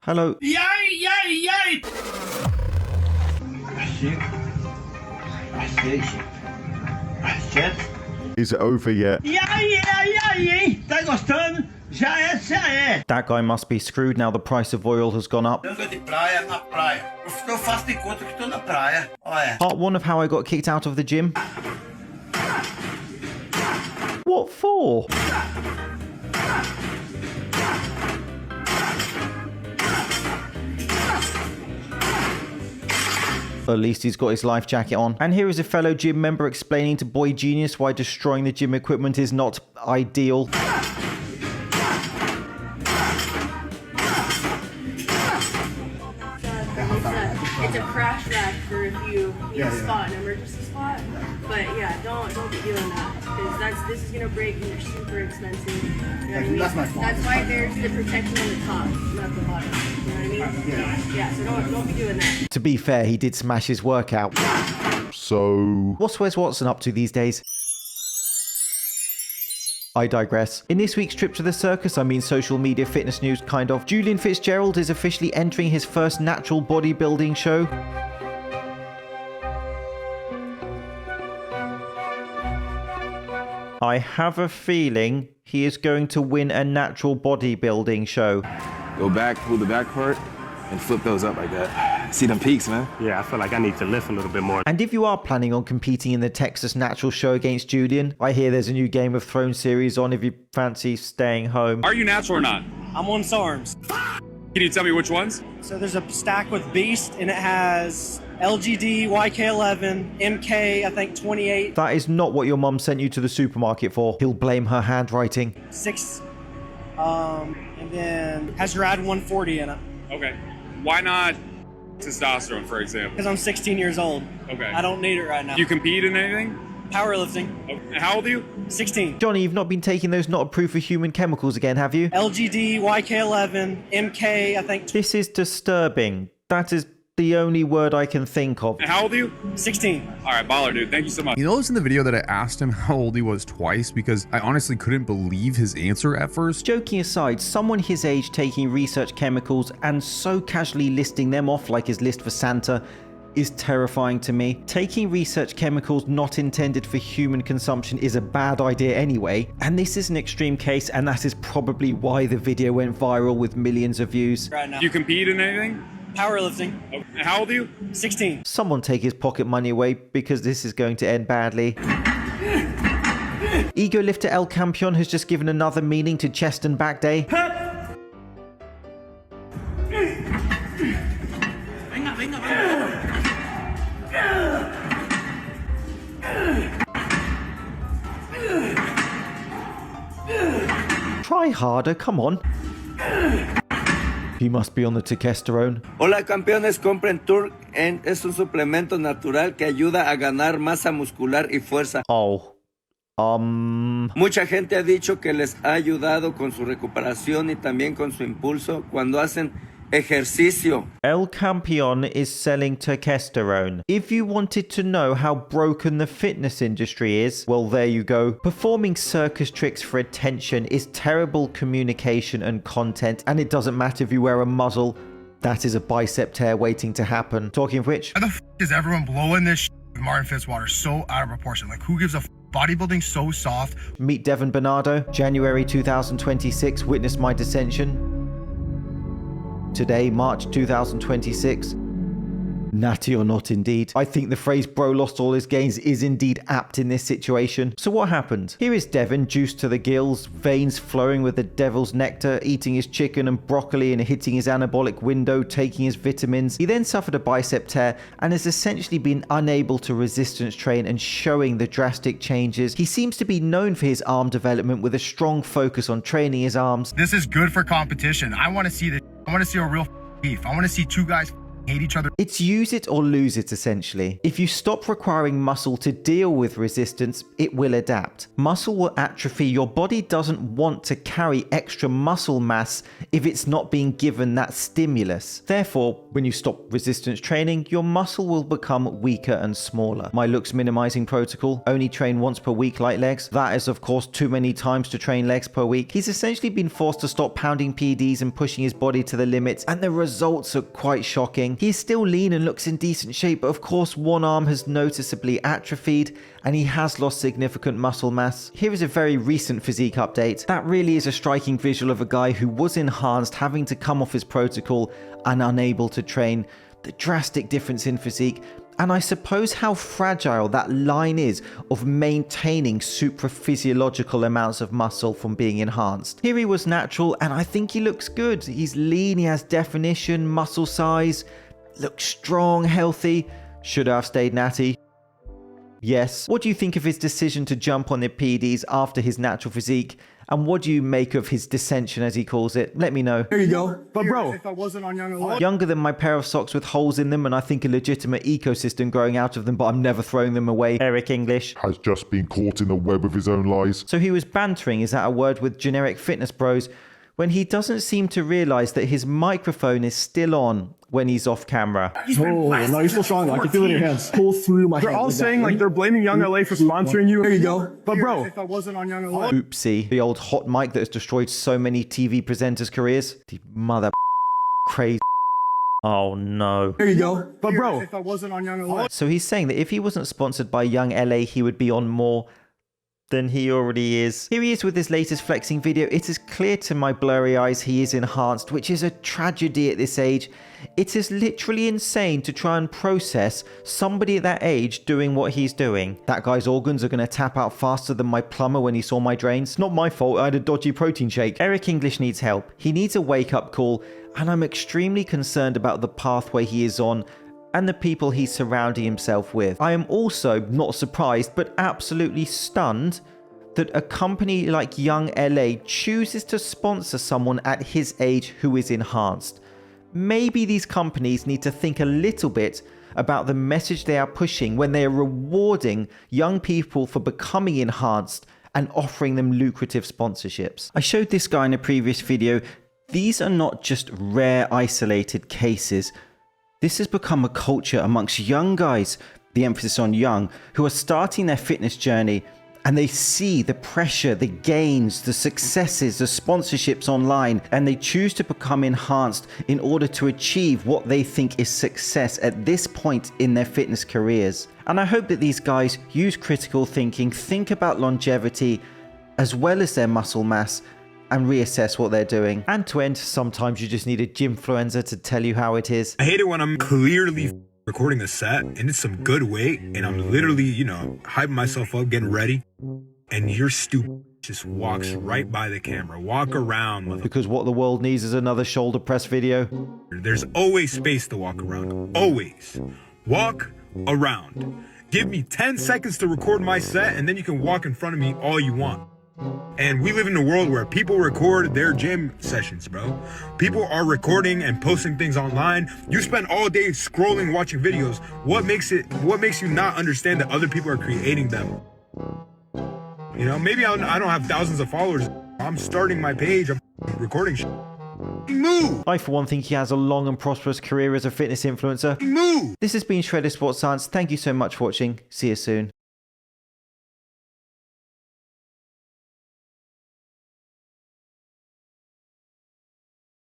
Hello. Yay, yay, yay! Is it over yet? E aí? Tá gostando? Já é. That guy must be screwed now the price of oil has gone up. Tanga de praia na praia. Eu faço de conta que tô na praia. Olha. Part 1 of how I got kicked out of the gym. What for? At least he's got his life jacket on. And here is a fellow gym member explaining to Boy Genius why destroying the gym equipment is not ideal. It's a crash rack for if you need a spot, an emergency spot. But yeah, don't be doing that because this is gonna break and they're super expensive. You know what I mean? That's my fault. That's why there's the protection on the top, not the bottom. You know what I mean? Yeah. So don't be doing that. To be fair, he did smash his workout. So, what's Wes Watson up to these days? I digress. In this week's trip to the circus, I mean social media fitness news kind of, Julian Fitzgerald is officially entering his first natural bodybuilding show. I have a feeling he is going to win a natural bodybuilding show. Go back, pull the back part, and flip those up like that. See them peaks, man. Yeah, I feel like I need to lift a little bit more. And if you are planning on competing in the Texas Natural Show against Julian, I hear there's a new Game of Thrones series on if you fancy staying home. Are you natural or not? I'm on SARMs. Can you tell me which ones? So there's a stack with Beast, and it has LGD, YK11, MK, I think 28. That is not what your mum sent you to the supermarket for. He'll blame her handwriting. 6, and then has Rad 140 in it. Okay. Why not testosterone, for example? Because I'm 16 years old. Okay. I don't need it right now. Do you compete in anything? Powerlifting. Okay. How old are you? 16. Johnny, you've not been taking those not approved for human chemicals again, have you? LGD, YK11, MK, I think. This is disturbing. That is the only word I can think of. How old are you? 16. All right, baller, dude. Thank you so much. You notice in the video that I asked him how old he was twice because I honestly couldn't believe his answer at first. Joking aside, someone his age taking research chemicals and so casually listing them off like his list for Santa is terrifying to me. Taking research chemicals not intended for human consumption is a bad idea anyway, and this is an extreme case, and that is probably why the video went viral with millions of views. Right now. Do you compete in anything? Powerlifting. Okay. How old are you? 16. Someone take his pocket money away because this is going to end badly. Ego lifter El Campeon has just given another meaning to chest and back day. Try harder, come on. He must be on the testosterone. Hola campeones, compren Turk es un suplemento natural que ayuda a ganar masa muscular y fuerza. Oh. Mucha gente ha dicho que les ha ayudado con su recuperación y también con su impulso cuando hacen ejercicio. El Campeon is selling testosterone. If you wanted to know how broken the fitness industry is, well, there you go. Performing circus tricks for attention is terrible communication and content, and it doesn't matter if you wear a muzzle. That is a bicep tear waiting to happen. Talking of which, why the f is everyone blowing this with Martin Fitzwater so out of proportion? Like, who gives a f? Bodybuilding so soft. Meet Devin Bernardo. January 2026 witnessed my dissension. Today, March 2026. Natty or not indeed. I think the phrase bro lost all his gains is indeed apt in this situation. So what happened? Here is Devin, juiced to the gills, veins flowing with the devil's nectar, eating his chicken and broccoli and hitting his anabolic window, taking his vitamins. He then suffered a bicep tear and has essentially been unable to resistance train and showing the drastic changes. He seems to be known for his arm development with a strong focus on training his arms. This is good for competition. I want to see this. I want to see a real beef. I want to see two guys hate each other. It's use it or lose it, essentially. If you stop requiring muscle to deal with resistance, it will adapt. Muscle will atrophy. Your body doesn't want to carry extra muscle mass if it's not being given that stimulus. Therefore, when you stop resistance training, your muscle will become weaker and smaller. My looks minimizing protocol: only train once per week light legs. That is, of course, too many times to train legs per week. He's essentially been forced to stop pounding PEDs and pushing his body to the limits, and the results are quite shocking. He is still lean and looks in decent shape, but of course one arm has noticeably atrophied and he has lost significant muscle mass. Here is a very recent physique update. That really is a striking visual of a guy who was enhanced, having to come off his protocol and unable to train. The drastic difference in physique, and I suppose how fragile that line is of maintaining supraphysiological amounts of muscle from being enhanced. Here he was natural, and I think he looks good. He's lean, he has definition, muscle size, looks strong, healthy. Should have stayed natty. Yes. What do you think of his decision to jump on the PEDs after his natural physique? And what do you make of his dissension, as he calls it? Let me know. There you go. But bro, if I wasn't on Young Alone. Younger than my pair of socks with holes in them, and I think a legitimate ecosystem growing out of them, but I'm never throwing them away. Eric English has just been caught in the web of his own lies. So he was bantering, is that a word, with generic fitness bros, when he doesn't seem to realize that his microphone is still on when he's off camera. Oh, no, you're still strong. I can feel it in your hands. Pull through my hands. They're all saying like they're blaming Young LA for sponsoring you. There you go. But bro, if I wasn't on Young Alone. Oopsie. The old hot mic that has destroyed so many TV presenters' careers. The mother crazy. Oh no. There you go. But bro, if I wasn't on Young Alone. So he's saying that if he wasn't sponsored by Young LA, he would be on more than he already is. Here he is with his latest flexing video. It is clear to my blurry eyes he is enhanced, which is a tragedy at this age. It is literally insane to try and process somebody at that age doing what he's doing. That guy's organs are going to tap out faster than my plumber when he saw my drains. Not my fault, I had a dodgy protein shake. Eric English needs help. He needs a wake-up call, and I'm extremely concerned about the pathway he is on and the people he's surrounding himself with. I am also not surprised, but absolutely stunned that a company like Young LA chooses to sponsor someone at his age who is enhanced. Maybe these companies need to think a little bit about the message they are pushing when they are rewarding young people for becoming enhanced and offering them lucrative sponsorships. I showed this guy in a previous video. These are not just rare isolated cases. This has become a culture amongst young guys, the emphasis on young, who are starting their fitness journey, and they see the pressure, the gains, the successes, the sponsorships online, and they choose to become enhanced in order to achieve what they think is success at this point in their fitness careers. And I hope that these guys use critical thinking, think about longevity, as well as their muscle mass, and reassess what they're doing. And to end, sometimes you just need a gymfluencer to tell you how it is. I hate it when I'm clearly recording a set and it's some good weight and I'm literally, hyping myself up, getting ready, and you're stupid just walks right by the camera. Walk around. Because what the world needs is another shoulder press video. There's always space to walk around. Always. Walk around. Give me 10 seconds to record my set and then you can walk in front of me all you want. And we live in a world where people record their gym sessions, bro. People are recording and posting things online. You spend all day scrolling, watching videos. What makes you not understand that other people are creating them? Maybe I don't have thousands of followers. I'm starting my page. I'm recording shit. Move! I, for one, think he has a long and prosperous career as a fitness influencer. Move! This has been Shredded Sports Science. Thank you so much for watching. See you soon.